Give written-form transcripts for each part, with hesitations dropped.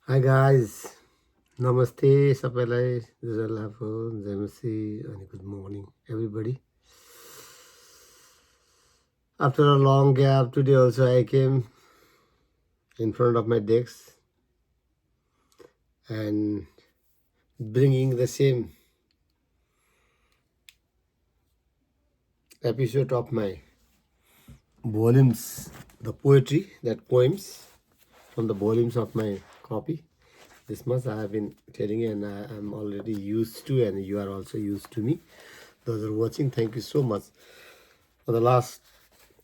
Hi guys, Namaste, सबैलाई जसलाको जयमसी अनि good morning everybody. After a long gap, today also I came in front of my desk and bringing the same episode of my volumes, the poetry, that poems from the volumes of my copy. This much I have been telling you and I am already used to, and you are also used to me. Those who are watching, thank you so much. For the last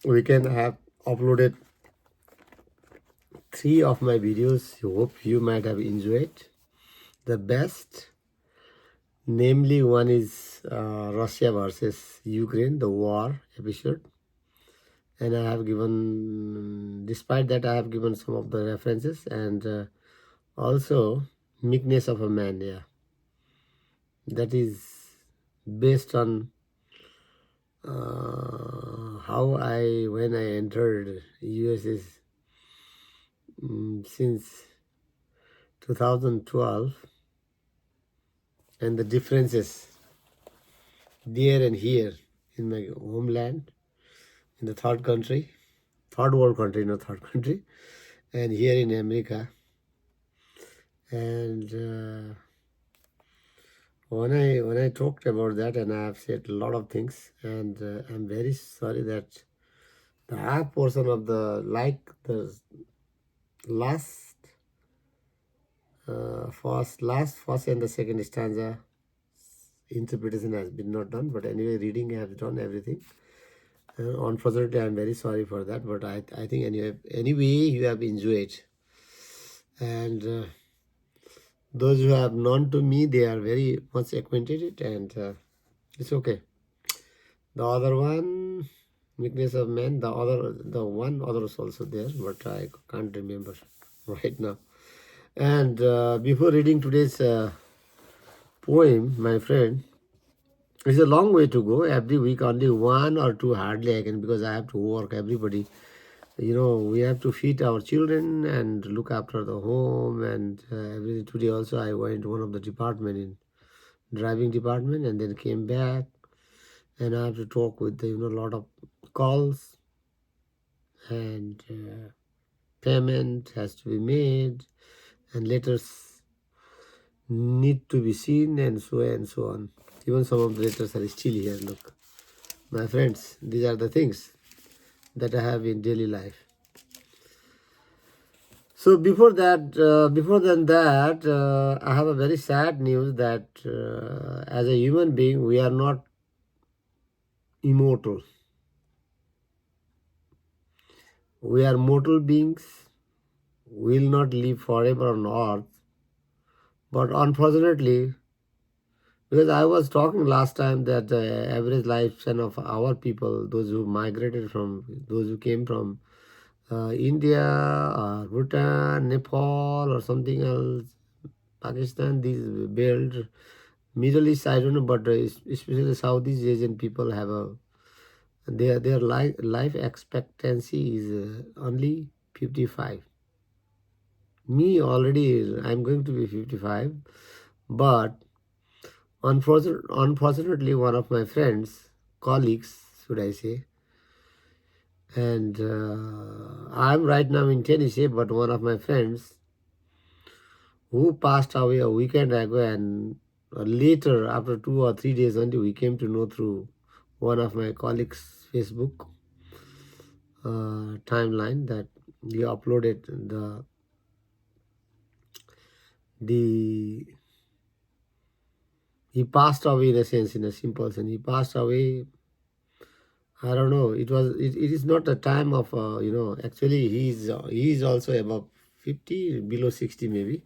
weekend, I have uploaded 3 of my videos. Hope you might have enjoyed the best. Namely, one is Russia versus Ukraine, the war episode. And I have given, despite that, I have given some of the references and also Meekness of a Man. Yeah, that is based on how when I entered US since 2012 and the differences there and here in my homeland, in the third world country, not third country, and here in America. And when I talked about that, and I have said a lot of things, and I'm very sorry that the half portion of the last first and the second stanza interpretation has been not done, but anyway, reading I have done everything. Unfortunately, I'm very sorry for that, but I think anyway you have enjoyed, and those who have known to me, they are very much acquainted, and it's okay. The other one, Weakness of Man, the one other is also there, but I can't remember right now. And before reading today's poem, my friend, it's a long way to go. Every week, only one or two hardly I can, because I have to work. Everybody, we have to feed our children and look after the home and everything. Today also, I went to one of the department in driving department and then came back, and I have to talk with a lot of calls, and payment has to be made, and letters need to be seen, and so on. Even some of the letters are still here. Look, my friends, these are the things that I have in daily life. So before than that, I have a very sad news that as a human being, we are not immortal. We are mortal beings, will not live forever on earth. But unfortunately, because I was talking last time that the average lifespan of our people, those who came from India or Bhutan, Nepal or something else, Pakistan, these belt, Middle East, I don't know, but especially Southeast Asian people have their life expectancy is only 55. Me already, I'm going to be 55, but unfortunately, one of my friends, colleagues, should I say, and I'm right now in Tennessee, but one of my friends who passed away a weekend ago, and later, after 2 or 3 days only, we came to know through one of my colleagues' Facebook timeline that he uploaded the he passed away, in a sense, in a simple sense. He passed away. I don't know. It is not a time of Actually, he is also above 50, below 60 maybe.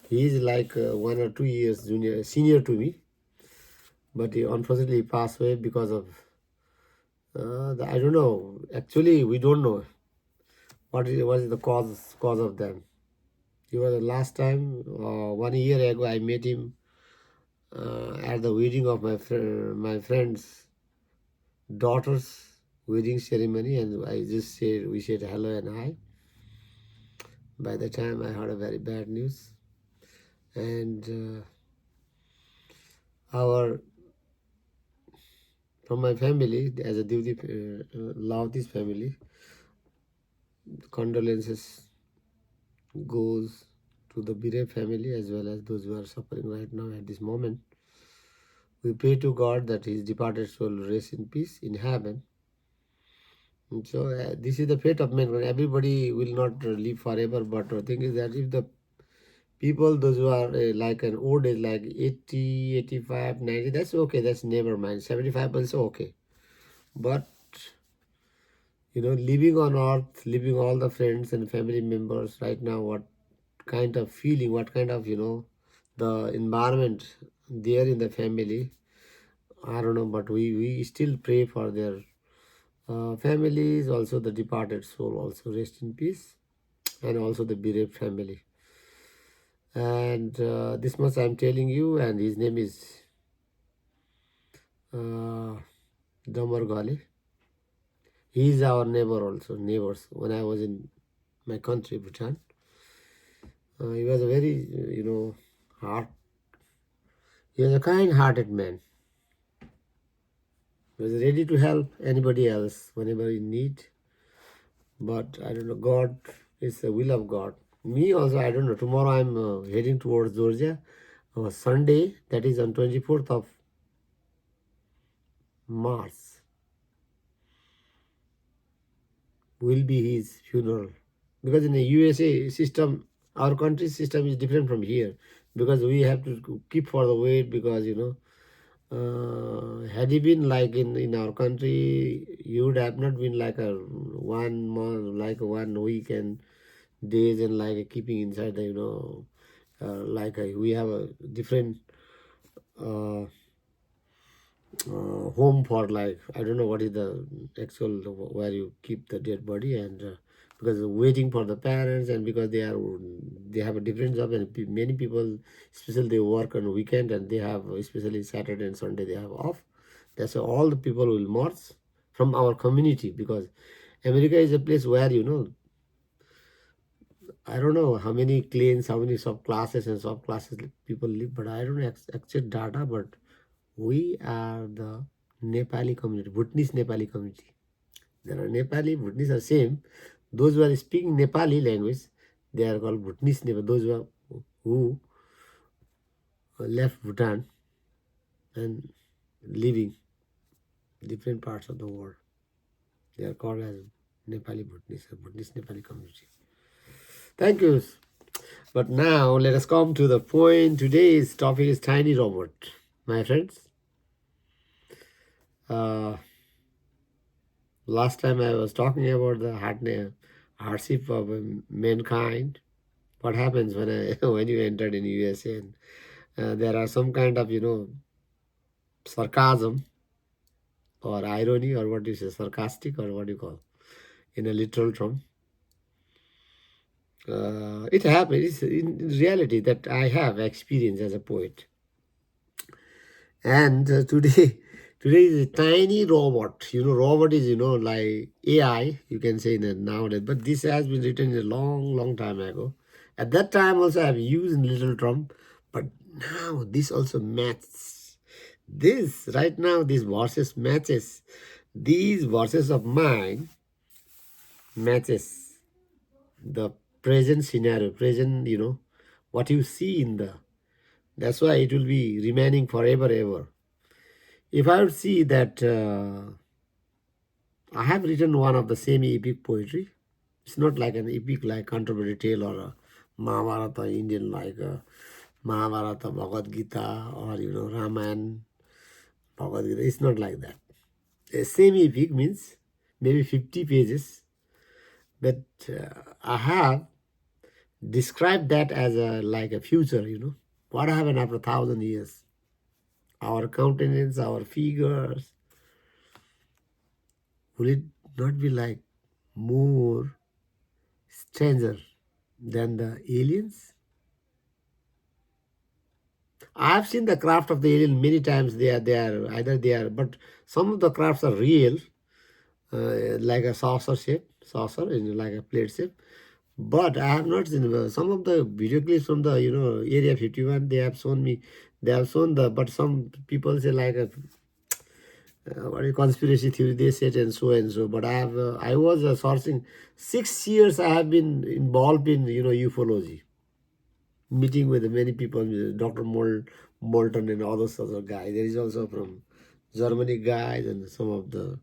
He is like 1 or 2 years senior to me, but he unfortunately passed away because of I don't know. Actually, we don't know what is the cause of them. He was the last time 1 year ago I met him at the wedding of my friend's daughter's wedding ceremony, and we said hello and hi. by the time I heard a very bad news. And our from my family, as a duty, love this family, condolences goes to the bereaved family as well as those who are suffering right now at this moment. We pray to God that his departed soul rest in peace in heaven. And so this is the fate of man. Everybody will not live forever, but the thing is that if the people, those who are like an old age, like 80, 85, 90, that's okay, that's never mind. 75 also okay. But living on earth, living all the friends and family members right now, what kind of feeling, what kind of, the environment there in the family, I don't know, but we still pray for their families, also the departed soul, also rest in peace, and also the bereaved family. And this much I'm telling you, and his name is Damar Ghale. He is our neighbor also, neighbors. When I was in my country, Bhutan, he was a very, he was a kind-hearted man. He was ready to help anybody else whenever in need. But I don't know, God is the will of God. Me also, I don't know. Tomorrow I'm heading towards Georgia. Sunday, that is on 24th of March, will be his funeral. Because in the USA system, our country's system is different from here. Because we have to keep for the wait because, had he been like in our country, you would have not been like a 1 month, like 1 week and days and like keeping inside the, we have a different uh, home for like, I don't know what is the actual where you keep the dead body, and because waiting for the parents, and because they have a different job, and many people, especially they work on weekend and they have especially Saturday and Sunday they have off. That's why all the people will march from our community, because America is a place where I don't know how many clans, how many subclasses and subclasses people live, but I don't know exact data, but we are the Nepali community, Bhutanese Nepali community. There are Nepali, Bhutanese are same. Those who are speaking Nepali language, they are called Bhutanese Nepali. Those who left Bhutan and living different parts of the world, they are called as Nepali Bhutanese, Bhutanese Nepali community. Thank you. But now let us come to the point. Today's topic is tiny robot, my friends. Last time I was talking about the hardship of mankind. What happens when when you entered in USA? And, there are some kind of sarcasm or irony, or what do you say, sarcastic, or what do you call, in a literal term. It happens in reality that I have experience as a poet. And today is a tiny robot. Robot is like AI, you can say nowadays, but this has been written a long time ago. At that time also I have used in little Trump, but now this also matches. This right now, these verses matches. These verses of mine matches the present scenario, present, what you see in the. That's why it will be remaining forever, ever. If I would see that I have written one of the semi-epic poetry, it's not like an epic like Canterbury Tale or a Mahabharata Indian like Mahabharata Bhagavad Gita, or Ramayana Bhagavad Gita. It's not like that. A semi-epic means maybe 50 pages, but I have described that as like a future. What happened after 1,000 years. Our countenance, our figures, will it not be like more stranger than the aliens? I've seen the craft of the alien many times. But some of the crafts are real, like a saucer, like a plate shape. But I have not seen some of the video clips from the Area 51. They have shown me. They have shown the. But some people say like a what is conspiracy theory. They said and so and so. But I have. I was sourcing. 6 years I have been involved in ufology, meeting with many people. Dr. Molten and all those other guys. There is also from Germany guys and some of the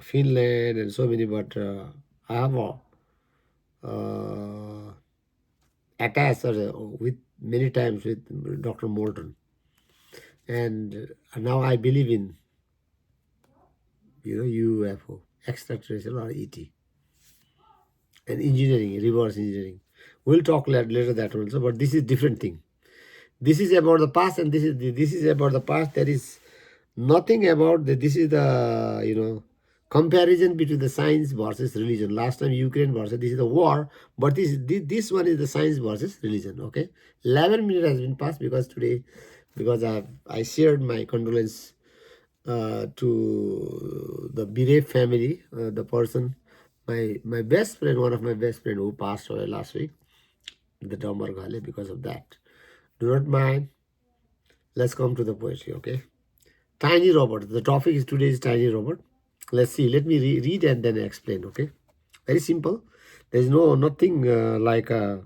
Finland and so many. But I have attached with many times with Dr. Morton, and now I believe in UFO, extraterrestrial or ET, and engineering, reverse engineering. We'll talk later that also, but this is different thing. This is about the past, and this is about the past. There is nothing about this is the comparison between the science versus religion. Last time Ukraine versus this is the war, but this one is the science versus religion. Okay, 11 minutes has been passed because I shared my condolence to the bereaved family, the person, my best friend, one of my best friend who passed away last week, the Damar Ghale, because of that. Do not mind. Let's come to the poetry. Okay. Tiny robot. The topic is today is tiny robot. Let's see. Let me read and then explain. Okay. Very simple. There is nothing like I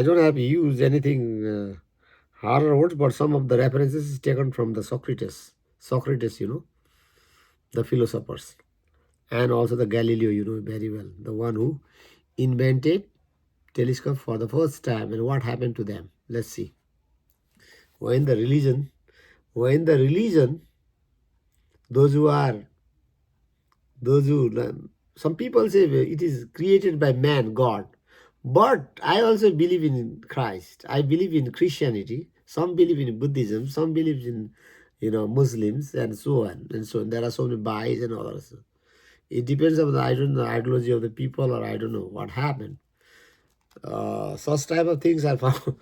don't have used anything harder words, but some of the references is taken from the Socrates. Socrates, the philosophers, and also the Galileo, very well, the one who invented telescope for the first time. And what happened to them? Let's see. When the religion, those who some people say it is created by man, God. But I also believe in Christ. I believe in Christianity. Some believe in Buddhism. Some believe in, Muslims and so on and so on. There are so many Baha'is and others. It depends on the ideology of the people, or I don't know what happened. Such type of things are found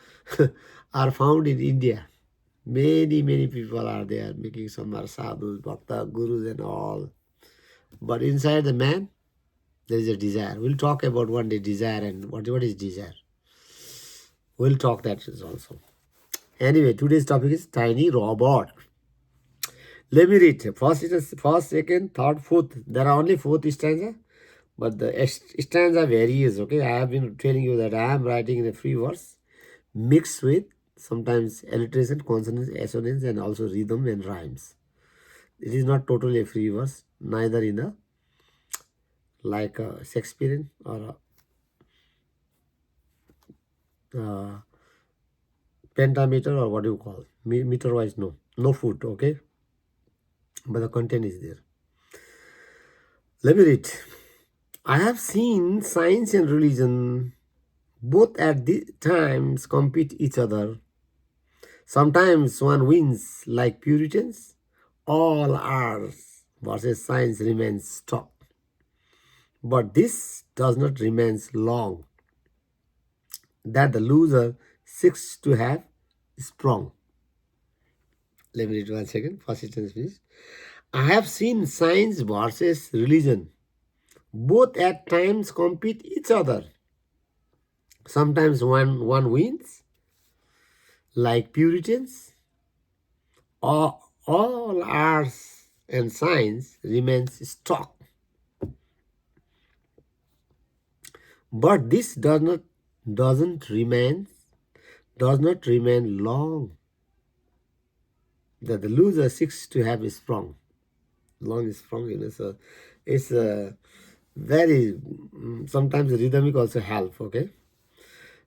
are found in India. Many people are there making some are sadhus, bhakta, gurus and all. But inside the man, there is a desire. We'll talk about one day desire and what is desire. We'll talk that also. Anyway, today's topic is tiny robot. Let me read. First, second, third, fourth. There are only fourth stanza, but the stanza varies. Okay, I have been telling you that I am writing in a free verse, mixed with sometimes alliteration, consonants, assonance, and also rhythm and rhymes. It is not totally a free verse, neither in a like a Shakespearean or a pentameter or what do you call meter wise. No foot. Okay, but the content is there. Let me read. I have seen science and religion both at the times compete each other. Sometimes one wins like Puritans, all ours versus science remains stuck. But this does not remain long, that the loser seeks to have sprung. Let me read once again. First sentence, please. I have seen science versus religion both at times compete each other. Sometimes one wins, like Puritans, or all arts and science remains stuck. But this does not remain long, that the loser seeks to have sprung. Long is sprung, so it's very sometimes rhythmic also help. Okay.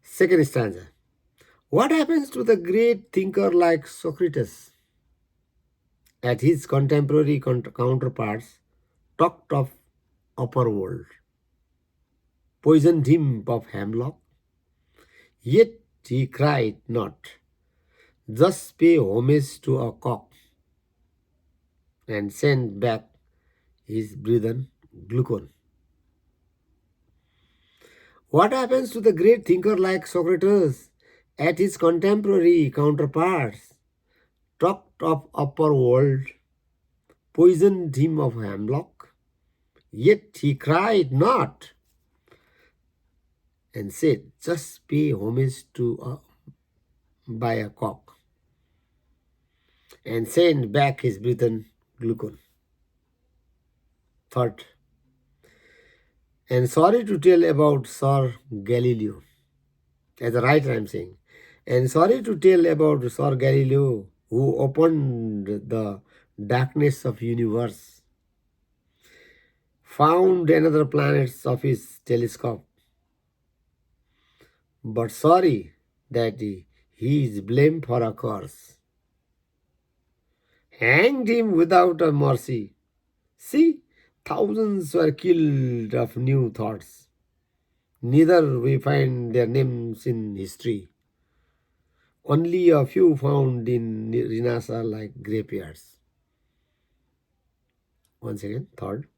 Second stanza. What happens to the great thinker like Socrates? At his contemporary counterparts talked of upper world, poisoned him of hemlock, yet he cried not, just pay homage to a cock, and send back his brethren glucose. What happens to the great thinker like Socrates? At his contemporary counterparts talked of upper world, poisoned him of hemlock, yet he cried not, and said, just pay homage to by a cock, and sent back his Briton glucon. Third, and sorry to tell about Sir Galileo, as a writer I'm saying, and sorry to tell about Sir Galileo, who opened the darkness of universe, found another planets of his telescope, but sorry that he is blamed for a curse, hanged him without a mercy. See, thousands were killed of new thoughts. Neither we find their names in history. Only a few found in Rinasa like graveyards. Once again, third.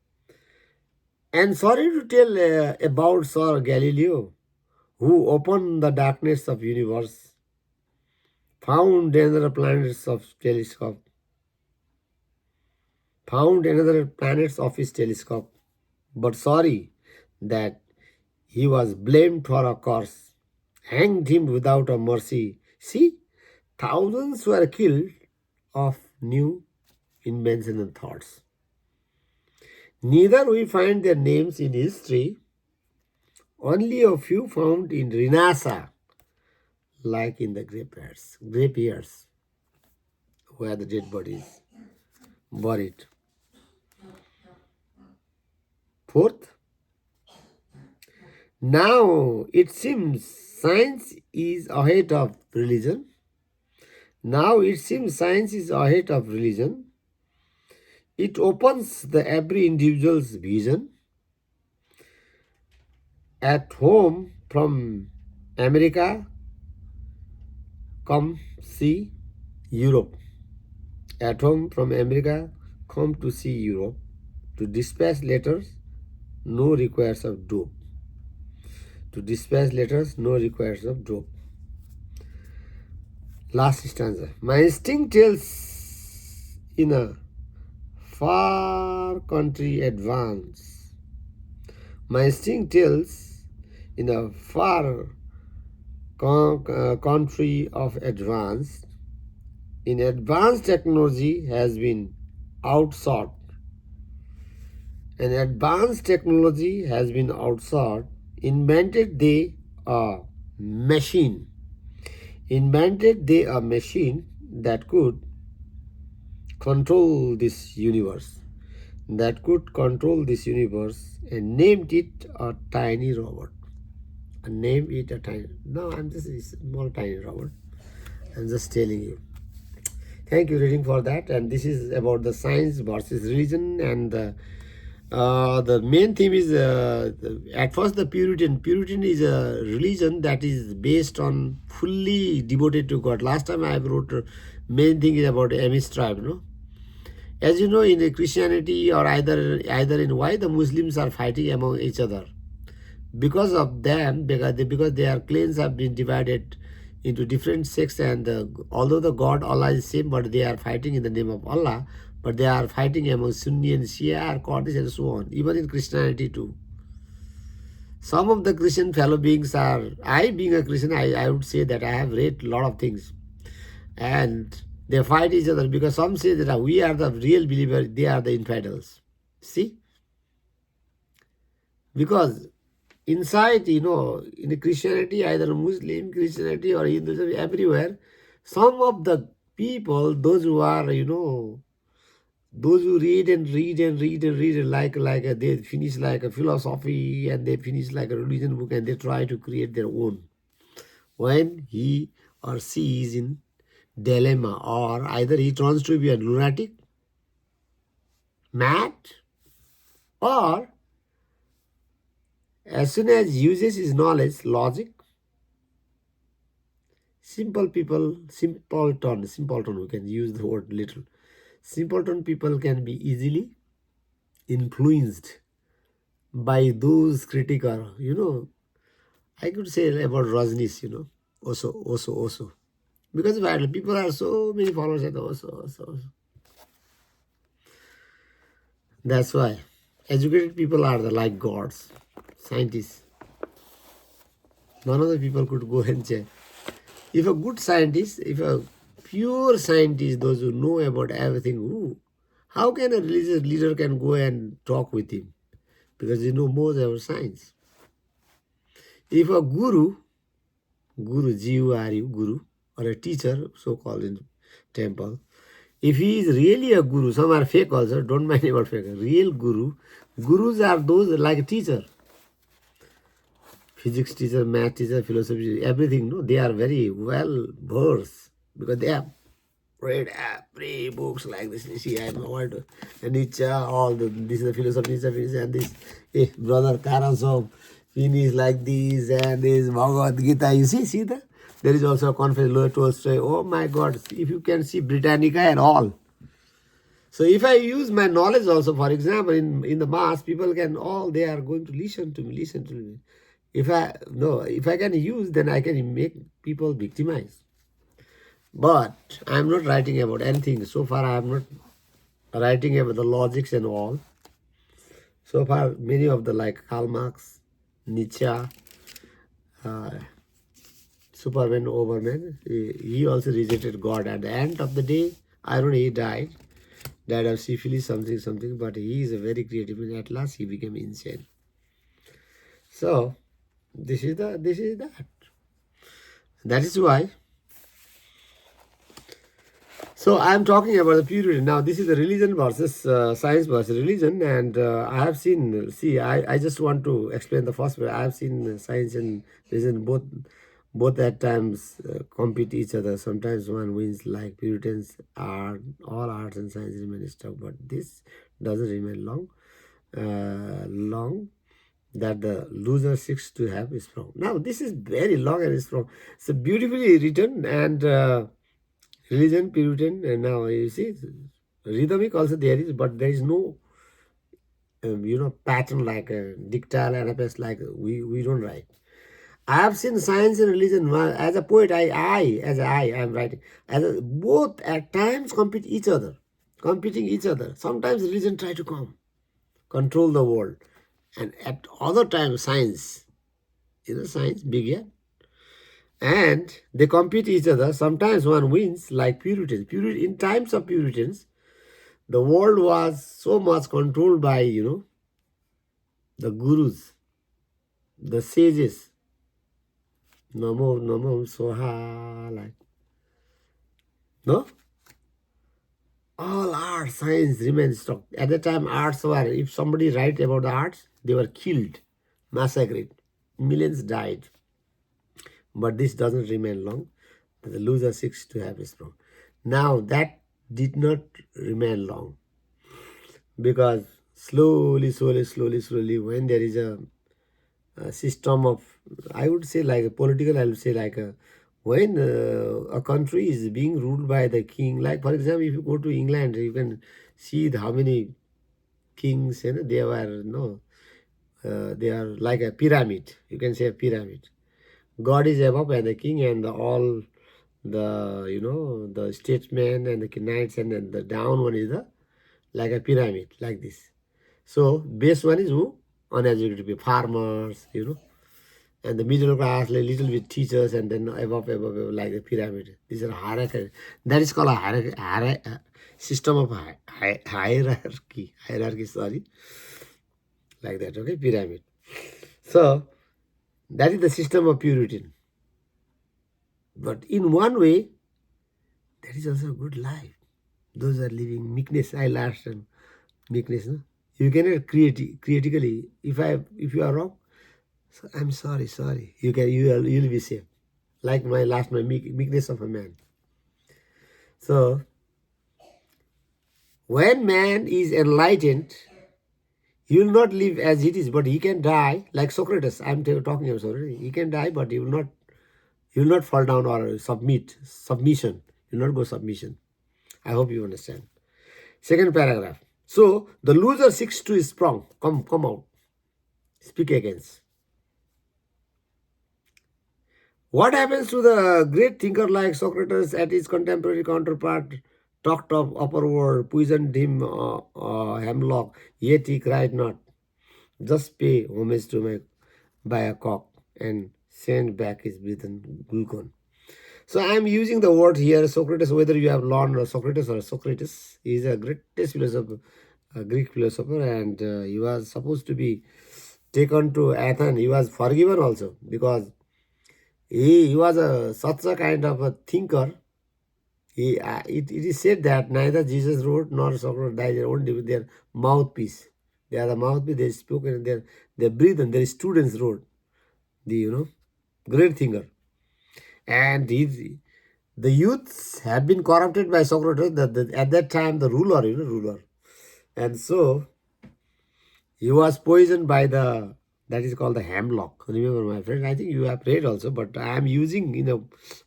And sorry to tell about Sir Galileo, who opened the darkness of universe, found another planets of telescope, found another planets of his telescope, but sorry that he was blamed for a curse, hanged him without a mercy. See, thousands were killed of new inventions and thoughts. Neither we find their names in history, only a few found in Rinasa, like in the graveyards, where the dead bodies buried. Fourth, now it seems science is ahead of religion. Now it seems science is ahead of religion. It opens the every individual's vision. At home from America, come see Europe. At home from America, come to see Europe. To dispatch letters, no requires of dope. To dispatch letters, no requires of dope. Last stanza. My instinct tells in a far country advance. My instinct tells in a far country of advance. In advanced technology has been outsought. And advanced technology has been outsought. Invented they a machine. Invented they a machine that could control this universe. That could control this universe and named it a tiny robot. And named it a tiny. No, I'm just a small tiny robot. I'm just telling you. Thank you reading for that. And this is about the science versus religion. And the main theme is at first the Puritan. Puritan is a religion that is based on fully devoted to God. Last time I wrote main thing is about Amish tribe, no? As you know, in the Christianity or either in why the Muslims are fighting among each other, because of them, because their clans have been divided into different sects, and although the God Allah is same, but they are fighting in the name of Allah, but they are fighting among Sunni and Shia, Qadis and so on. Even in Christianity too. Some of the Christian fellow beings are, I being a Christian, I would say that I have read a lot of things, and they fight each other because some say that we are the real believers, they are the infidels. See? Because inside, in the Christianity, either Muslim, Christianity or Hinduism, everywhere, some of the people, those who are, those who read and read and read and read, they finish like a philosophy and they finish like a religion book and they try to create their own. When he or she is in dilemma, or either he turns to be a lunatic, mad, or as soon as uses his knowledge, logic, simple people, simpleton, we can use the word little. Simpleton people can be easily influenced by those critical, I could say about Rajneesh, also. Because people are so many followers at also. That's why educated people are the like gods, scientists. None of the people could go and check. If a good scientist, if a pure scientist, those who know about everything, how can a religious leader can go and talk with him? Because they know more about science. If a guru, G-U-R-U, guru, or a teacher, so-called in temple, if he is really a guru, some are fake also, don't mind about fake, real gurus are those like a teacher, physics teacher, math teacher, philosophy teacher, everything, no, they are very well versed because they have read every books like this. See, I am what Nietzsche, all this is the philosophy, Nietzsche, and this brother Karamazov finish like this, and this Bhagavad Gita. You see that there is also a conference. Leo Tolstoy. Oh my God! If you can see Britannica and all. So if I use my knowledge also, for example, in the mass, people can all they are going to listen to me. If I can use, then I can make people victimized. But I am not writing about anything. So far, I am not writing about the logics and all. So far, many of the like Karl Marx, Nietzsche, Superman, Overman, he also rejected God. At the end of the day, I don't know, he died of syphilis, something, but he is a very creative man. At last, he became insane. So, this is that. That is why. So I am talking about the purity. Now this is the religion versus science versus religion, and I have seen. See, I just want to explain the first way. I have seen science and religion both at times compete each other. Sometimes one wins, like Puritans are all arts and science remain stuck, but this doesn't remain long. That the loser seeks to have is strong. Now this is very long and strong. It's beautifully written and. Religion, Puritan, and now you see, rhythmic also there is, but there is no, pattern like a dictal and a pest like we don't write. I have seen science and religion as a poet. I am writing both at times competing each other. Sometimes religion try to control the world, and at other times science, science began. And they compete each other. Sometimes one wins, like Puritans. In times of Puritans, the world was so much controlled by, the gurus, the sages. Namo, Soha, like. No? All arts, science remains stuck. At the time, arts were, if somebody write about the arts, they were killed, massacred. Millions died. But this doesn't remain long. The loser seeks to have a strong. Now that did not remain long, because slowly, when there is a system of, I would say like a political, I would say like when a country is being ruled by the king, like for example, if you go to England, you can see how many kings, they were, they are like a pyramid. You can say a pyramid. God is above and the king and all the statesmen and the knights, and then the down one is the like a pyramid like this. So base one is who? Uneducated people, farmers, and the middle class, like little bit teachers, and then above like a pyramid. These are hierarchy. That is called a system of hierarchy, sorry, like that. Okay, pyramid. So that is the system of Puritan. But in one way, that is also a good life. Those are living meekness. I learned meekness. No? You cannot critically. If you are wrong, so I'm sorry. You'll be safe. Like my meekness of a man. So when man is enlightened, he will not live as it is, but he can die like Socrates. I'm talking about Socrates. He can die, but he will not fall down or submission. He will not go submission. I hope you understand. Second paragraph. So the loser seeks to is strong. Come out. Speak against. What happens to the great thinker like Socrates at his contemporary counterpart? Talked of upper world, poisoned him hemlock, yet he cried not. Just pay homage to my by a cock and send back his breathing glucon. So I am using the word here, Socrates, whether you have learned Socrates or Socrates. He is a greatest philosopher, a Greek philosopher, and he was supposed to be taken to Athens. He was forgiven also because he was such a kind of a thinker. It is said that neither Jesus wrote nor Socrates died only with their mouthpiece. They are the mouthpiece, they spoke and they breathe and their students wrote. The great thinker. And the youths have been corrupted by Socrates, at that time the ruler. And so he was poisoned by that is called the hemlock. Remember, my friend, I think you have read also, but I am using in a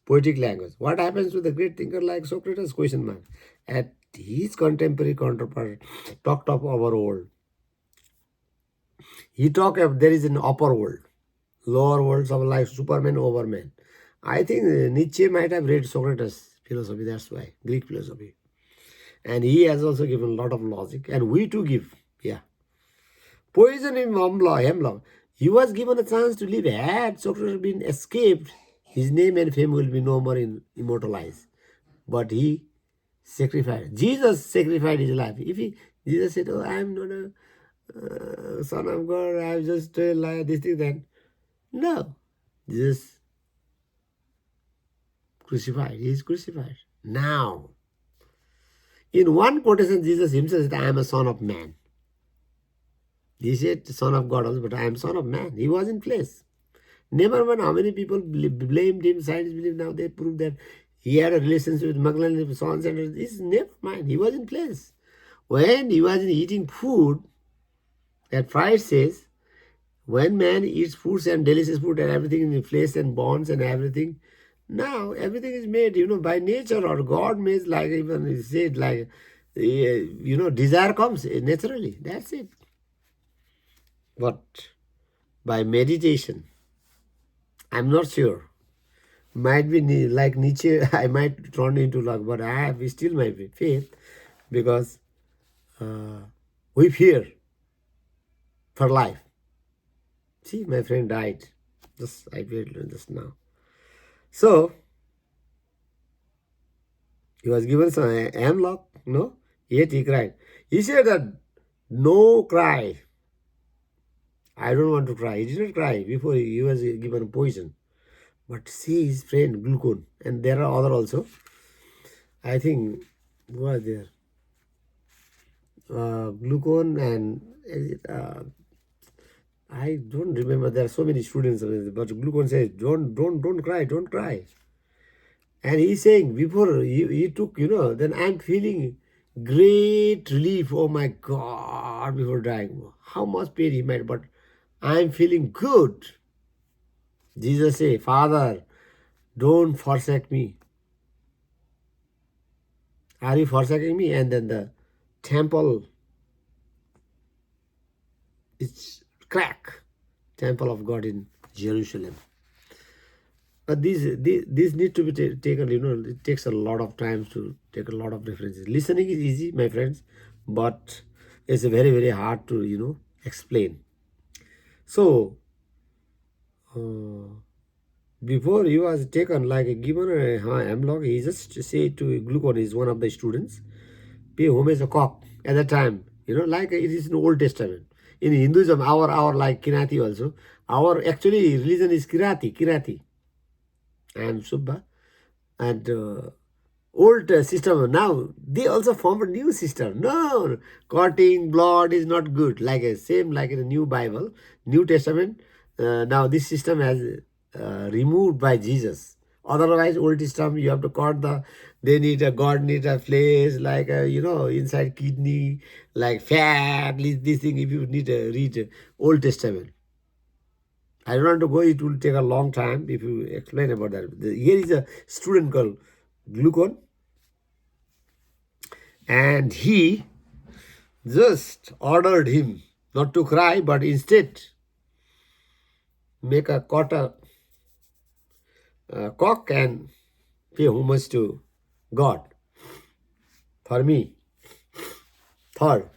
poetic language. What happens to the great thinker like Socrates? Question mark. At his contemporary counterpart talked of our world. He talked of there is an upper world, lower worlds of like Superman, Overman. I think Nietzsche might have read Socrates' philosophy, that's why, Greek philosophy. And he has also given a lot of logic, and we too give, yeah. Poison in hemlock. He was given a chance to live. Had Socrates been escaped, his name and fame will be no more immortalized. But he sacrificed. Jesus sacrificed his life. Jesus said, "Oh, I am not a son of God. I am just like this thing that." No, Jesus crucified. He is crucified. Now, in one quotation, Jesus himself said, "I am a son of man." He said, "Son of God also, but I am son of man." He was in place. Never mind how many people blamed him, scientists believe now they prove that he had a relationship with Magdalene, so on, and this never mind. He was in place. When he was eating food, that Freud says, when man eats foods and delicious food and everything in the flesh and bones and everything, now everything is made, by nature or God made, like even he said, like, desire comes naturally. That's it. But by meditation, I'm not sure. Might be like Nietzsche, I might turn into luck, but I have still my faith because we fear for life. See, my friend died. I feel just now. So, he was given some hemlock, no? Yet he cried. He said that, no cry. I don't want to cry. He didn't cry before he was given poison. But see his friend, glucon. And there are other also. I think, who are there? Glucon and I don't remember. There are so many students, but glucon says, don't cry, don't cry. And he's saying, before he took, then I'm feeling great relief. Oh my God, before dying. How much pain he might, but I'm feeling good. Jesus say, Father, don't forsake me. Are you forsaking me? And then the temple, it's crack. Temple of God in Jerusalem. But these need to be taken, it takes a lot of time to take a lot of references. Listening is easy, my friends, but it's very, very hard to, explain. So, before he was taken, like given a hemlock, he just said to Glucon, is one of the students, pay homage a cock at that time, like it is in Old Testament. In Hinduism, our like Kirati also, our actually religion is Kirati. I am Subba. And old system, now they also form a new system. No, cutting blood is not good. Like same like in the New Bible, New Testament. Now this system has removed by Jesus. Otherwise, Old Testament you have to cut God need a flesh like inside kidney, like fat. This thing if you need to read Old Testament. I don't want to go, it will take a long time if you explain about that. Here is a student called Glucon, and he just ordered him not to cry, but instead make a cock and pay homage to God. For me, third,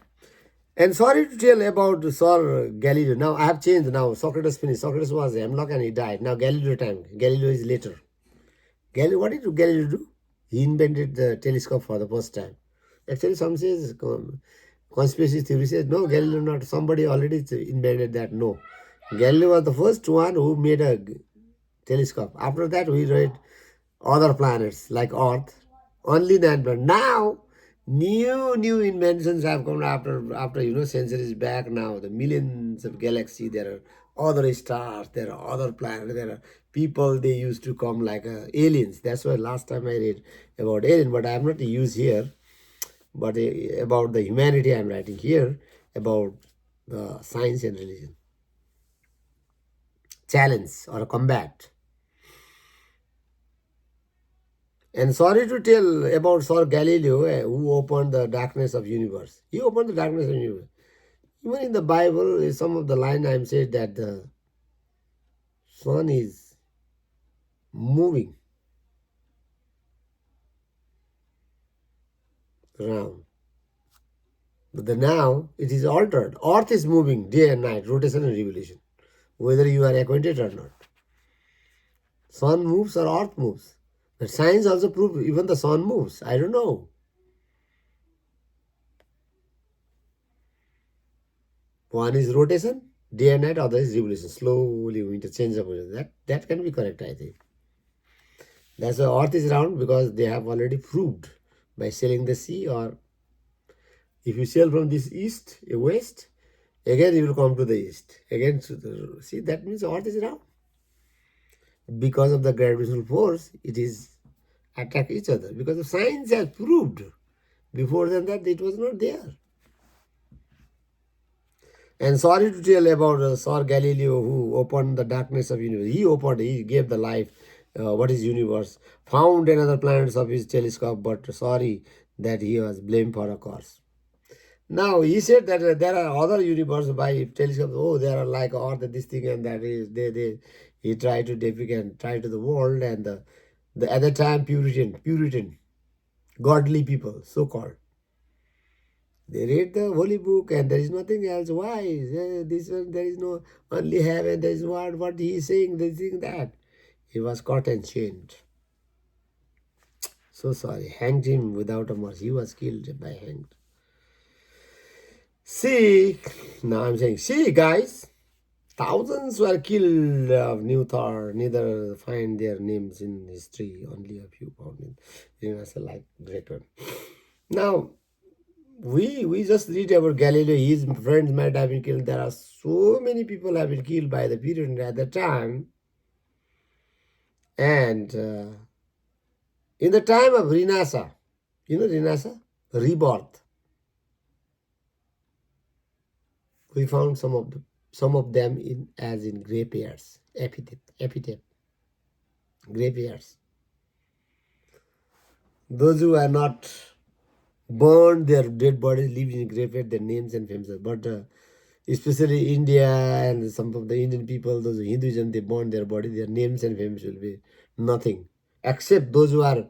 And sorry to tell about Sir Galileo. Now I have changed now. Socrates finished. Socrates was hemlock and he died. Now Galileo time. Galileo is later. Galileo, what did Galileo do? He invented the telescope for the first time. Actually, some says conspiracy theory says no, Galileo not. Somebody already invented that. No, Galileo was the first one who made a telescope. After that, we read other planets like Earth. Only then, but now new inventions have come after centuries back. Now the millions of galaxies, there are other stars, there are other planets, there are people they used to come like aliens. That's why last time I read about alien, but I'm not used here. But about the humanity, I'm writing here about the science and religion challenge or combat. And sorry to tell about Sir Galileo, who opened the darkness of universe. He opened the darkness of universe. Even in the Bible, some of the line I'm said that the sun is moving around. But now it is altered. Earth is moving day and night, rotation and revolution, whether you are acquainted or not. Sun moves or earth moves. But science also proves even the sun moves. I don't know. One is rotation, day and night, other is revolution. Slowly interchangeable. That can be correct, I think. That's why earth is round, because they have already proved by sailing the sea, or if you sail from this east, west, again you will come to the east. Again, see, that means earth is round. Because of the gravitational force, it is attack each other. Because the science has proved. Before than that, it was not there. And sorry to tell about Sir Galileo, who opened the darkness of universe. He gave the life, what is universe, found another planets of his telescope, but sorry that he was blamed for a course. Now, he said that there are other universes by telescope. Oh, there are like Earth, this thing and that is, he tried to depict and try to the world, and the at the time Puritan, godly people, so-called. They read the holy book and there is nothing else. Why? This one, there is no only heaven, there is what he is saying, this thing, that. He was caught and chained. So sorry. Hanged him without a mercy. He was killed by hanged. See, now I'm saying, see guys, thousands were killed of New Thor, neither find their names in history, only a few found in universal like great one. Now, we just read about Galileo, his friends might have been killed. There are so many people have been killed by the period at the time. And in the time of Renassa, you know Renassa? Rebirth. We found some of them in as in graveyards, epitaph, graveyards. Those who are not burned, their dead bodies live in graveyard, their names and fames. But especially India and some of the Indian people, those Hinduism, they burn their body, their names and fames will be nothing. Except those who are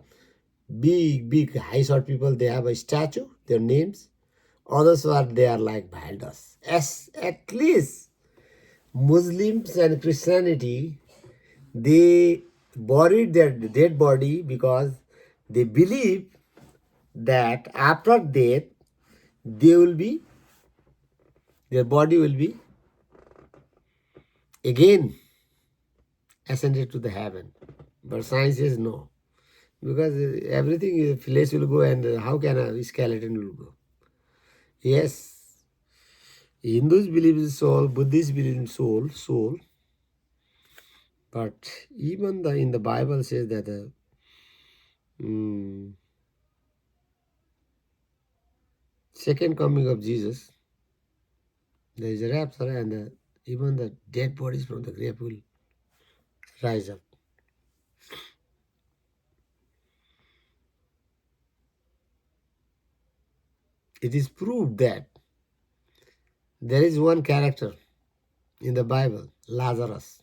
big, high short people, they have a statue, their names. Others are, they are like Bhaldas. As at least Muslims and Christianity, they buried their dead body because they believe that after death, they will be, their body will be again ascended to the heaven. But science says no. Because everything, flesh will go, and how can a skeleton will go? Yes, Hindus believe in soul, Buddhists believe in soul. But even in the Bible says that second coming of Jesus, there is a rapture, and even the dead bodies from the grave will rise up. It is proved that there is one character in the Bible, Lazarus.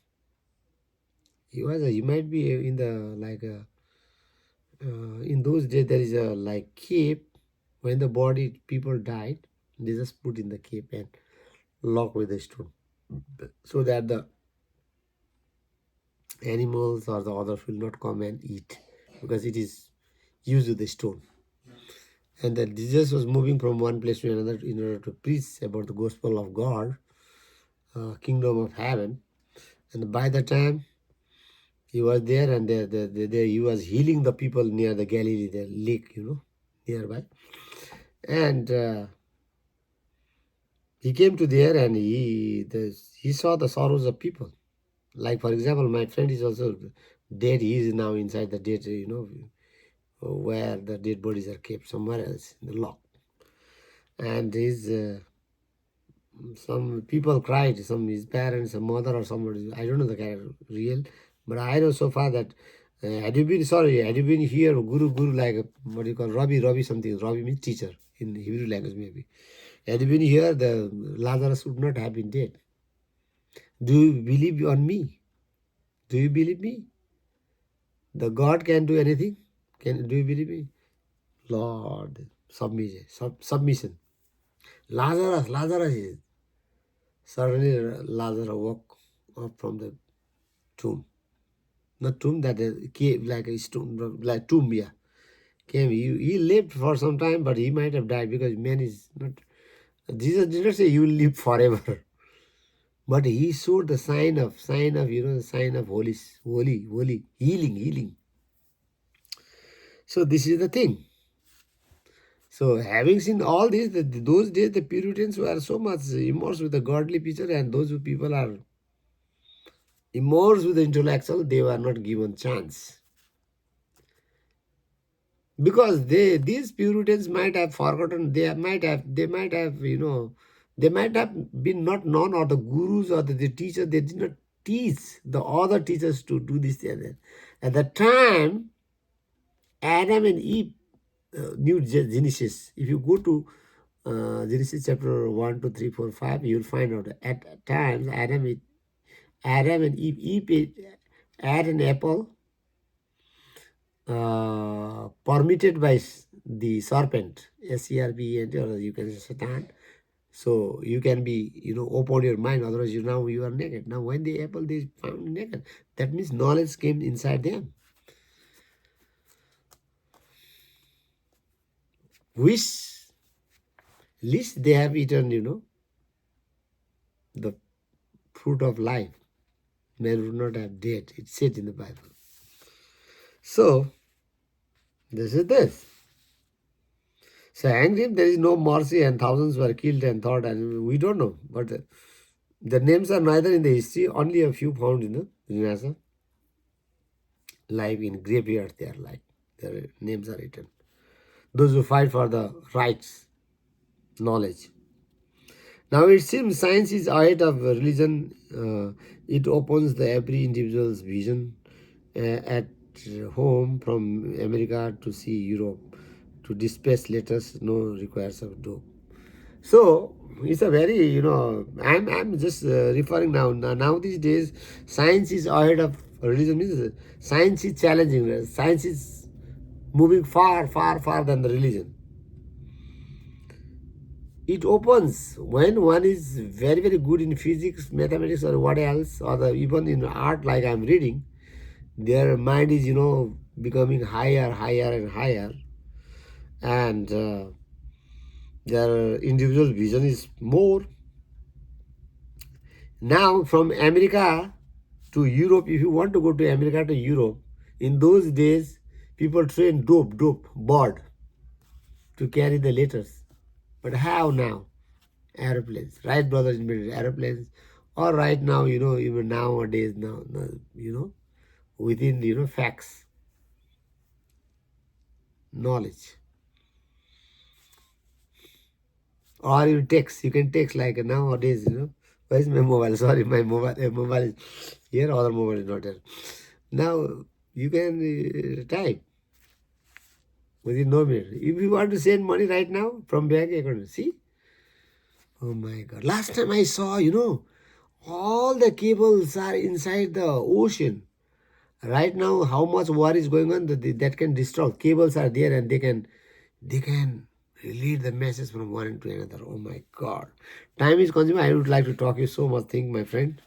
He might be in the like in those days there is a like cave when the body people died. They just put in the cave and lock with a stone, so that the animals or the others will not come and eat, because it is used with the stone. And then Jesus was moving from one place to another in order to preach about the gospel of God, kingdom of heaven. And by the time he was there, and there he was healing the people near the Galilee, the lake, nearby. And he came to there, and he saw the sorrows of people. Like, for example, my friend is also dead. He is now inside the dead, where the dead bodies are kept somewhere else in the lock. And some people cried, his parents, a mother or somebody, I don't know the character real, but I know so far that had you been here, Guru, like what you call Rabbi something. Rabbi means teacher in Hebrew language maybe. Had you been here, the Lazarus would not have been dead. Do you believe on me? Do you believe me? The God can do anything? Do you believe me? Lord, submission. Lazarus is. Suddenly Lazarus woke up from the tomb. Not tomb, that is cave, like a stone, like tomb, yeah. Came. He lived for some time, but he might have died, because man is not. Jesus did not say you will live forever. But he showed the sign of the sign of holy, healing. So this is the thing. So having seen all this, those days the Puritans were so much immersed with the godly picture, and those people are immersed with the intellectual, they were not given chance. Because these Puritans might have forgotten, they might have they might have been not known, or the gurus or the teachers, they did not teach the other teachers to do this and that. At the time, Adam and Eve knew Genesis. If you go to Genesis chapter 1, 2, 3, 4, 5, you'll find out at times Adam and Eve had an apple permitted by the serpent, SERPENT, or you can say Satan. So you can be, open your mind, otherwise you are naked. Now when the apple they found naked, that means knowledge came inside them. Which least they have eaten, the fruit of life. Man would not have died. It's said in the Bible. So this is this. So angry, there is no mercy, and thousands were killed and thought, and we don't know. But the names are neither in the history, only a few found in the Renaissance. Live in graveyard, they are like, their names are written. Those who fight for the rights, knowledge. Now it seems science is ahead of religion. It opens the every individual's vision at home, from America to see Europe, to dispatch letters, no requires of dope. So it's a very, I'm just referring now. Now these days, science is ahead of religion. Means science is challenging. Science is moving far than the religion. It opens when one is very good in physics, mathematics, or what else, or even in art, like I'm reading. Their mind is, becoming higher and higher, and their individual vision is more. Now from America to Europe, if you want to go to America to Europe, in those days, people train board to carry the letters. But how now? Aeroplanes. Wright brothers invented aeroplanes. Or right now, even nowadays, within, facts, knowledge. Or you text. You can text like nowadays, Where's my mobile? Sorry, my mobile is here, other mobile is not here. Now, you can type within no minute. If you want to send money right now from bank account, see? Oh my God. Last time I saw, all the cables are inside the ocean. Right now, how much war is going on that can destroy. Cables are there, and they can Relate the message from one to another. Oh my God. Time is consuming. I would like to talk you so much thing, my friend.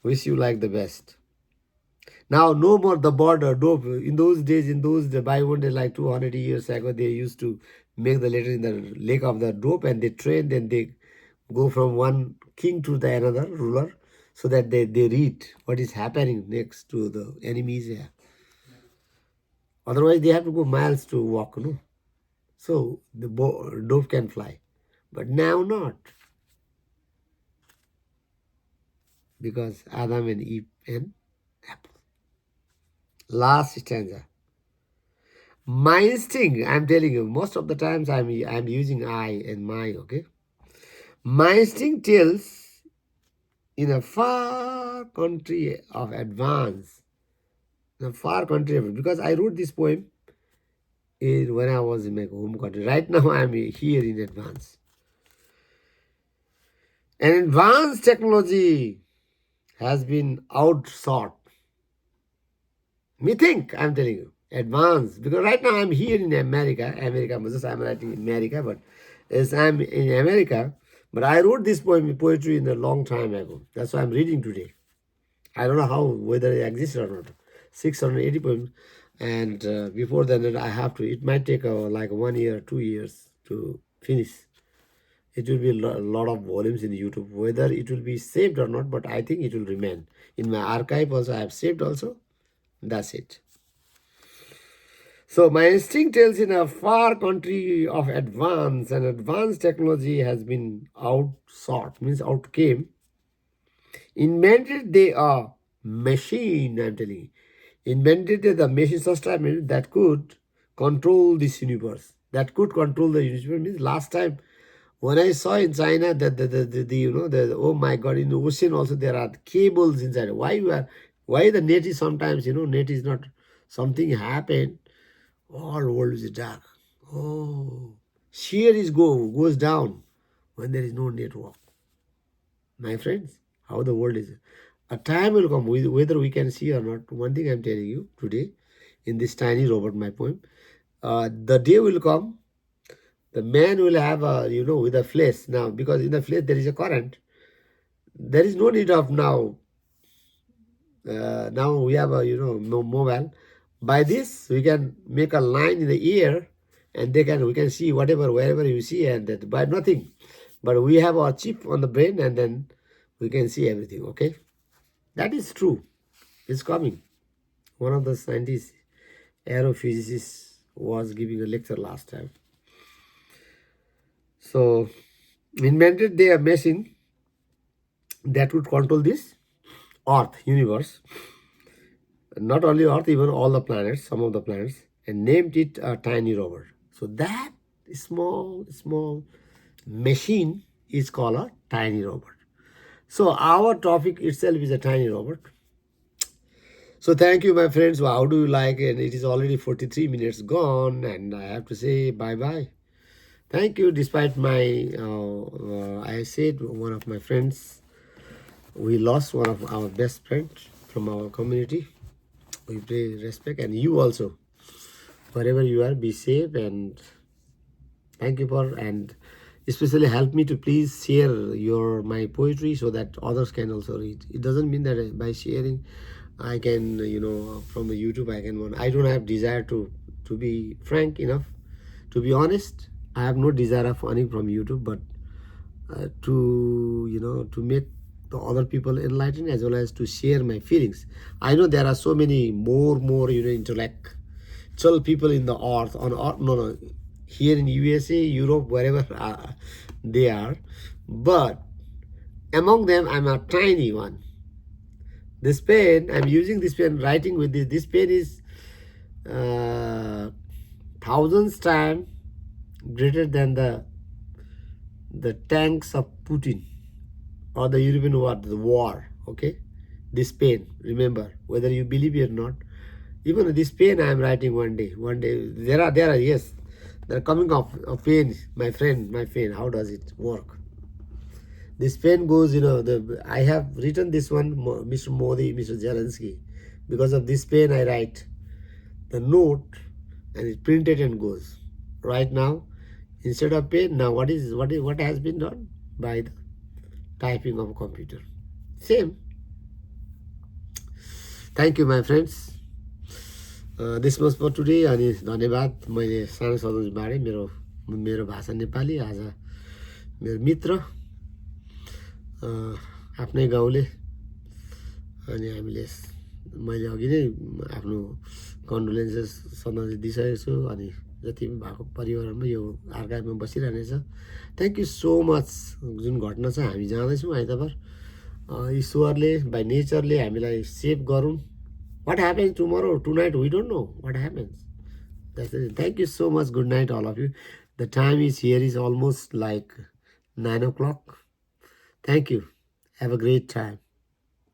Wish you like the best. Now, no more the border. Dope. In those days, by one day, like 200 years ago, they used to make the letter in the lake of the dope, and they trained and they go from one king to the another ruler so that they read what is happening next to the enemies here. Otherwise, they have to go miles to walk, no? So the dove can fly. But now not. Because Adam and Eve and apple. Last stanza. My instinct, I'm telling you, most of the times I'm using I and my, okay? My instinct tells in a far country of advance, in a far country of, because I wrote this poem when I was in my home country. Right now I'm here in advance. And advanced technology has been outsought. Me think, I'm telling you, advanced. Because right now I'm here in America. I'm writing in America, but as I'm in America, but I wrote this poetry in a long time ago. That's why I'm reading today. I don't know how, whether it exists or not. 680 poems. And before then, I have to, it might take like 1 year, 2 years to finish. It will be a lot of volumes in YouTube. Whether it will be saved or not, but I think it will remain. In my archive also, I have saved also. That's it. So my instinct tells in a far country of advance, and advanced technology has been outsought, means outcame. Invented they a machine, I'm telling you. Invented the machine system that could control this universe. That could control the universe means last time when I saw in China that the oh my God, in the ocean also there are cables inside. Why the net is sometimes, net is not, something happened, all world is dark. Oh, shear is goes down when there is no network. My friends, how the world is. A time will come, whether we can see or not. One thing I'm telling you today, in this tiny robot, my poem, the day will come, the man will have with a flesh now, because in the flesh there is a current. There is no need of now. Now we have a mobile. By this we can make a line in the ear, and we can see whatever wherever you see, and that by nothing. But we have our chip on the brain, and then we can see everything. Okay, that is true. It's coming. One of the scientists, aerophysicists, was giving a lecture last time. So invented they a machine that would control this Earth universe, not only Earth, even all the planets, some of the planets, and named it a tiny robot. So that small machine is called a tiny robot. So our topic itself is a tiny robot. So thank you, my friends. Well, how do you like it? It is already 43 minutes gone, and I have to say bye-bye. Thank you. Despite my, I said one of my friends, we lost one of our best friends from our community. We pay respect, and you also, wherever you are, be safe, and thank you for, and especially help me to please share my poetry so that others can also read. It doesn't mean that by sharing I can, from the YouTube I don't have desire to be frank enough, to be honest. I have no desire of earning from YouTube, but to make the other people enlightened, as well as to share my feelings. I know there are so many more intellectual people in the earth, no, here in USA, Europe, wherever they are, but among them I'm a tiny one. This pen, I'm using this pen, writing with this pen is thousands times greater than the tanks of Putin or the European war, okay? This pen, remember, whether you believe it or not, even this pen I am writing one day, there are, yes, they're coming off a pen, my friend, how does it work? This pen goes, I have written this one, Mr. Modi, Mr. Zelensky. Because of this pen, I write the note, and it printed and goes. Right now, Instead of pen, now what has been done by the typing of a computer. Same. Thank you, my friends. This was for today. अनि धन्यवाद. मैले सानो सदोज बाँडे मेरो भाषा नेपाली. आज मेरो मित्र आफ्नै गाउँले अनि मैले अघि नै आफ्नो कन्डोलेन्सेस सन्देश दिइसकेको छु. अनि जति पनि भएको परिवारमा यो आर्काइभमा बसिरहनेछ. Thank you so much. जुन घटना छ हामी जाँदैछौँ आइतबार. ईश्वरले बाई नेचरले हामीलाई सेभ गरौँ. What happens tomorrow, tonight, we don't know what happens. That's it. Thank you so much. Good night, all of you. The time is here is almost like 9 o'clock. Thank you. Have a great time.